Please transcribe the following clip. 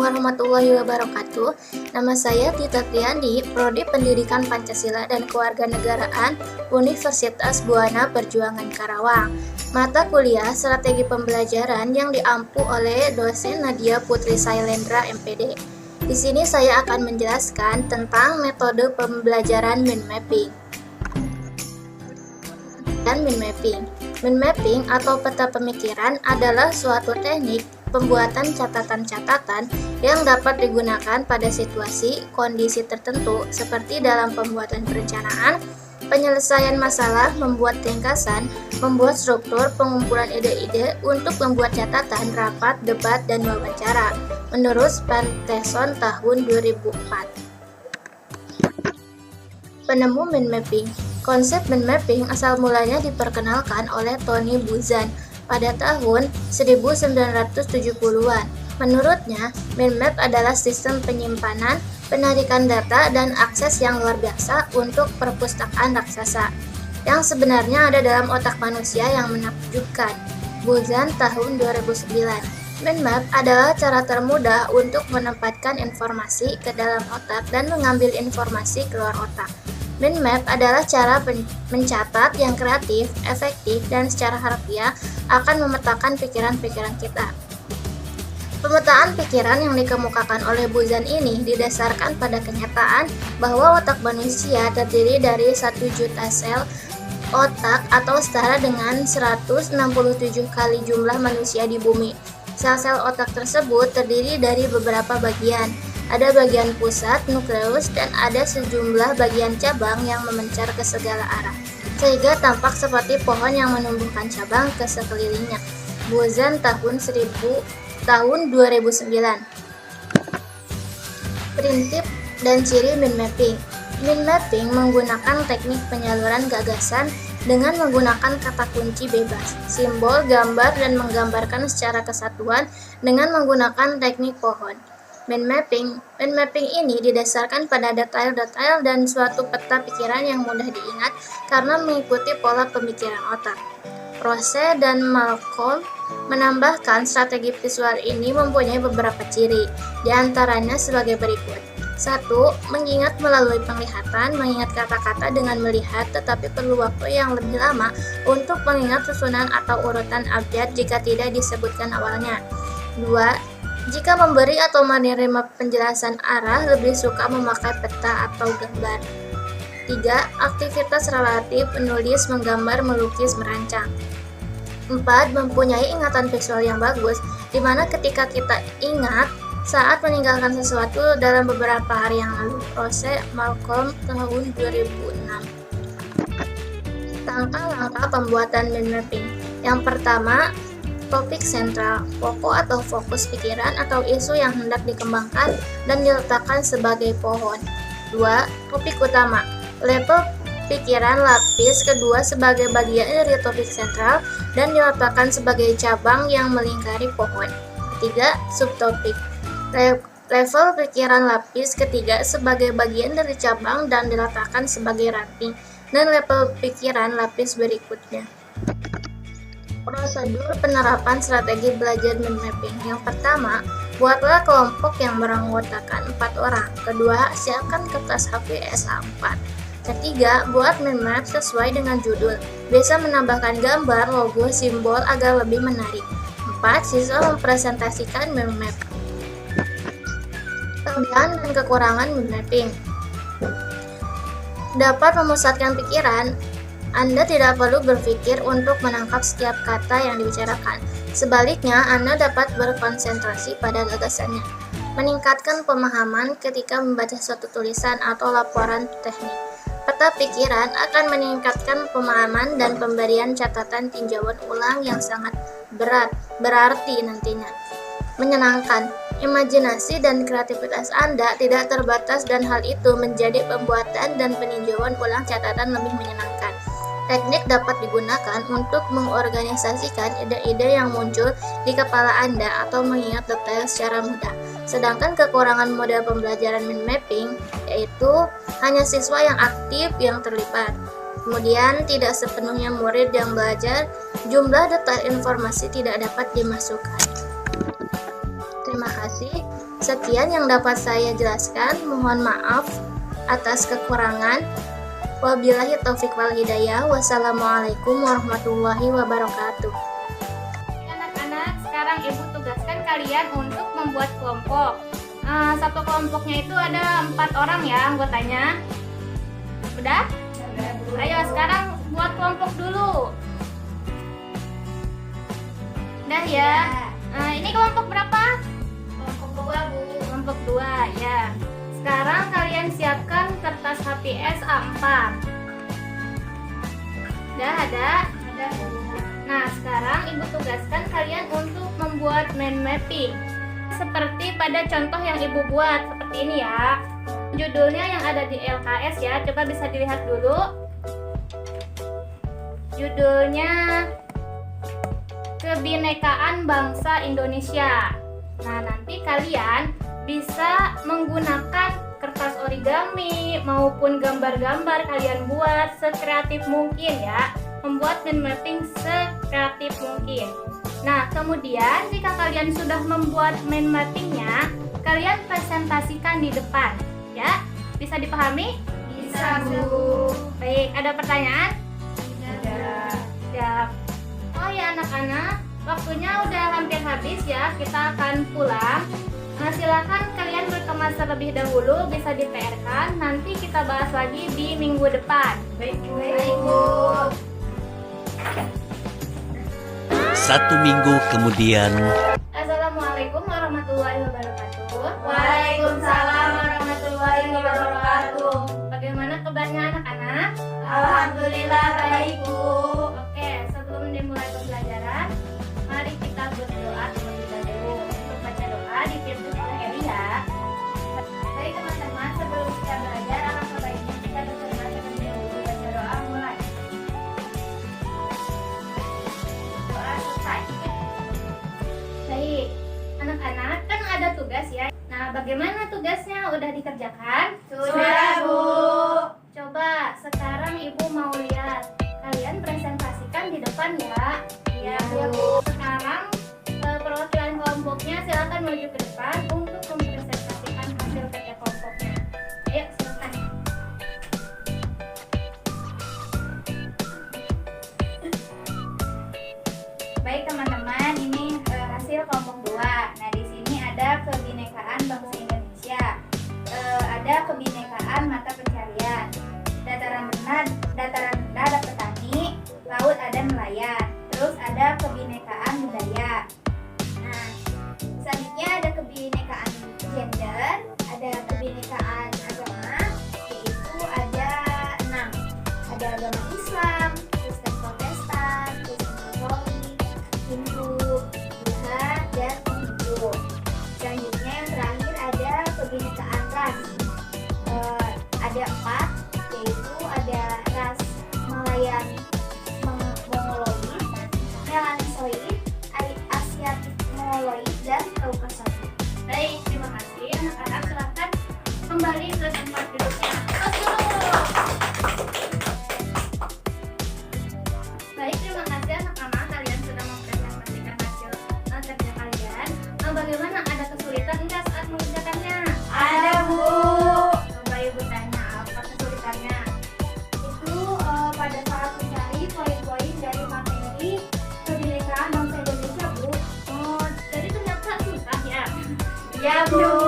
warahmatullahi wabarakatuh. Nama saya Tita Triandi, Prodi Pendidikan Pancasila dan Kewarganegaraan, Universitas Buana Perjuangan Karawang. Mata kuliah Strategi Pembelajaran yang diampu oleh dosen Nadia Putri Sailendra MPD. Di sini saya akan menjelaskan tentang metode pembelajaran mind mapping. Mind mapping atau peta pemikiran adalah suatu teknik pembuatan catatan-catatan yang dapat digunakan pada situasi, kondisi tertentu seperti dalam pembuatan perencanaan, penyelesaian masalah, membuat ringkasan, membuat struktur, pengumpulan ide-ide untuk membuat catatan, rapat, debat, dan wawancara, menurut Spenteson tahun 2004. Penemu mind mapping. Konsep mind mapping asal mulanya diperkenalkan oleh Tony Buzan pada tahun 1970-an. Menurutnya, mind map adalah sistem penyimpanan, penarikan data, dan akses yang luar biasa untuk perpustakaan raksasa, yang sebenarnya ada dalam otak manusia yang menakjubkan. Buzan tahun 2009. Mind map adalah cara termudah untuk menempatkan informasi ke dalam otak dan mengambil informasi keluar otak. Mind map adalah cara mencatat yang kreatif, efektif, dan secara harfiah akan memetakan pikiran-pikiran kita. Pemetaan pikiran yang dikemukakan oleh Buzan ini didasarkan pada kenyataan bahwa otak manusia terdiri dari 1 juta sel otak atau setara dengan 167 kali jumlah manusia di bumi. Sel-sel otak tersebut terdiri dari beberapa bagian. Ada bagian pusat, nukleus, dan ada sejumlah bagian cabang yang memencar ke segala arah, sehingga tampak seperti pohon yang menumbuhkan cabang ke sekelilingnya. Buzan tahun 2009. Prinsip dan ciri mind mapping. Mind mapping menggunakan teknik penyaluran gagasan dengan menggunakan kata kunci bebas, simbol, gambar, dan menggambarkan secara kesatuan dengan menggunakan teknik pohon. Mind mapping ini didasarkan pada detail-detail dan suatu peta pikiran yang mudah diingat karena mengikuti pola pemikiran otak. Rose dan Malcolm menambahkan strategi visual ini mempunyai beberapa ciri, diantaranya sebagai berikut. 1. Mengingat melalui penglihatan, mengingat kata-kata dengan melihat, tetapi perlu waktu yang lebih lama untuk mengingat susunan atau urutan abjad jika tidak disebutkan awalnya. 2. Jika memberi atau menerima penjelasan arah, lebih suka memakai peta atau gambar. 3. Aktivitas relatif, menulis, menggambar, melukis, merancang. 4. Mempunyai ingatan visual yang bagus, di mana ketika kita ingat saat meninggalkan sesuatu dalam beberapa hari yang lalu. Rose, Malcolm tahun 2006. Langkah-langkah pembuatan mind mapping. Yang pertama, topik sentral, pokok atau fokus pikiran atau isu yang hendak dikembangkan dan diletakkan sebagai pohon. 2. Topik utama, level pikiran lapis kedua sebagai bagian dari topik sentral dan diletakkan sebagai cabang yang melingkari pohon. 3. Subtopik, level pikiran lapis ketiga sebagai bagian dari cabang dan diletakkan sebagai ranting, dan level pikiran lapis berikutnya. Prosedur penerapan strategi belajar mind mapping. Yang pertama, buatlah kelompok yang beranggotakan 4 orang. Kedua, siapkan kertas HVS A4. Ketiga, buat mind map sesuai dengan judul. Bisa menambahkan gambar, logo, simbol agar lebih menarik. 4. Siswa mempresentasikan mind map. Kelebihan dan kekurangan mind mapping. Dapat memusatkan pikiran. Anda tidak perlu berpikir untuk menangkap setiap kata yang dibicarakan. Sebaliknya, Anda dapat berkonsentrasi pada gagasannya. Meningkatkan pemahaman ketika membaca suatu tulisan atau laporan teknik. Peta pikiran akan meningkatkan pemahaman dan pemberian catatan tinjauan ulang yang sangat berarti nantinya. Menyenangkan. Imajinasi dan kreativitas Anda tidak terbatas dan hal itu menjadi pembuatan dan peninjauan ulang catatan lebih menyenangkan. Teknik dapat digunakan untuk mengorganisasikan ide-ide yang muncul di kepala Anda atau mengingat detail secara mudah. Sedangkan kekurangan model pembelajaran mind mapping yaitu hanya siswa yang aktif yang terlibat. Kemudian tidak sepenuhnya murid yang belajar, jumlah detail informasi tidak dapat dimasukkan. Terima kasih. Sekian yang dapat saya jelaskan. Mohon maaf atas kekurangan. Wabillahi taufik wal hidayah. Wassalamualaikum warahmatullahi wabarakatuh. Anak-anak, sekarang Ibu tugaskan kalian untuk membuat kelompok. Satu kelompoknya itu ada 4 orang ya anggotanya. Udah? Ayo sekarang buat kelompok dulu. Udah ya? Ini kelompok berapa? Kelompok 2, Bu. Kelompok 2 ya. Sekarang kalian siapkan kertas HPS A4. Udah ada? Ada, Bu. Nah, sekarang Ibu tugaskan kalian untuk membuat mind mapping. Seperti pada contoh yang Ibu buat, seperti ini ya. Judulnya yang ada di LKS ya, coba bisa dilihat dulu. Judulnya Kebinekaan Bangsa Indonesia. Nah, nanti kalian bisa menggunakan kertas origami maupun gambar-gambar kalian buat sekreatif mungkin ya. Membuat mind mapping sekreatif mungkin. Nah, kemudian jika kalian sudah membuat mind mappingnya, kalian presentasikan di depan ya. Bisa dipahami? Bisa, Bu. Baik, ada pertanyaan? Tidak. Siap. Oh ya anak-anak, waktunya udah hampir habis ya. Kita akan pulang. Nah, silakan kalian berkemas terlebih dahulu, bisa di PR-kan. Nanti kita bahas lagi di minggu depan. Baik, Bu. 1 minggu kemudian. Assalamualaikum warahmatullahi wabarakatuh. Waalaikumsalam warahmatullahi wabarakatuh. Bagaimana kabarnya anak-anak? Alhamdulillah baik, Bu. Oke, sebelum dimulai pembelajaran, mari kita berdoa terlebih dahulu. Untuk baca doa dipimpin oleh Eli ya. Baik teman-teman, sebelum kita belajar, alangkah baiknya kita berdoa terlebih dahulu. Baca doa mulai. Doa selesai. Baik, anak-anak kan ada tugas ya. Nah, bagaimana tugasnya? Udah dikerjakan? Sudah, Bu. Coba sekarang Ibu mau lihat. Kalian presentasikan di depan ya. Iya, Bu. Sekarang perwakilan kelompoknya silakan menuju ke depan untuk mempresentasikan hasil kerja kelompoknya. Ayo, silakan. Baik teman-teman, ini hasil kelompok 2. Nah, di sini ada kebinekaan bangsa Indonesia. Ada kebinekaan mata pencarian. Dataran rendah ada petani, laut ada nelayan. Terus ada kebinekaan budaya. Nah, selanjutnya ada kebinekaan gender, ada kebinekaan agama, yaitu ada 6. Ada agama Islam, Kristen Protestan, Kristen Katolik, Hindu, Buddha, dan Konghucu. Selanjutnya yang terakhir ada kebinekaan ras. Ada 4, yaitu ada ras Malayan Mongoloid, Melanesian, Asiatic Mongoloid, dan Kaukasoid. Baik, terima kasih anak-anak. Silakan kembali ke tempat duduknya. Tos dulu. Baik, terima kasih anak-anak. Kalian sudah mempresentasikan hasil kerja kalian. Bagaimana, ada kesulitan enggak saat mengerjakannya? Ada, Bu. Coba Ibu tanya, apa kesulitannya? Itu pada saat mencari poin-poin dari materi kebinekaan bangsa Indonesia, Bu. Oh, jadi ternyata susah ya. Iya, Bu.